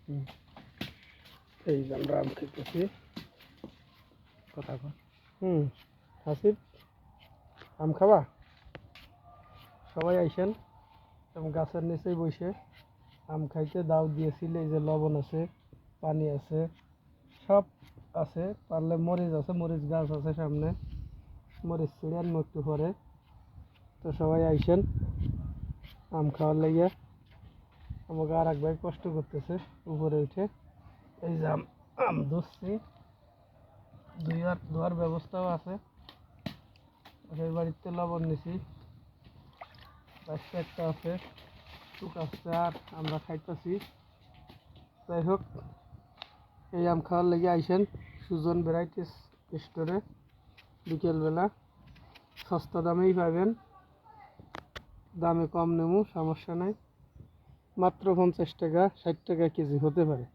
এই যে আমরা আম খেতেছি। কথা কন। হাসিব, আম খাবা? সবাই আইসেন এবং গাছের নিচেই বসে আম খাইতে দাওয়াত দিয়েছিল। এই যে লবণ আছে, পানি আছে, সব আছে। পারলে মরিচ আছে, মরিচ গাছ আছে সামনে, মরিচ ছিঁড়ে আনবো একটু পরে। তো সবাই আইসেন আম খাওয়ার লেগে। আমাকে আর এক ভাই কষ্ট করতেছে উপরে উঠে। এই যে আম ধরছি, ধোয়ার ব্যবস্থাও আছে। সেই বাড়িতে লবণ নিছি, একটা আছে, শুকাচ্ছে আর আমরা খাইতেছি। যাই হোক, এই আম খাওয়ার লেগে আইসেন সুজন ভ্যারাইটিস স্টোরে বিকেলবেলা। সস্তা দামেই পাবেন, দামে কম নেবো, সমস্যা নাই। মাত্র 50 টাকা, 60 টাকা কেজি হতে পারে।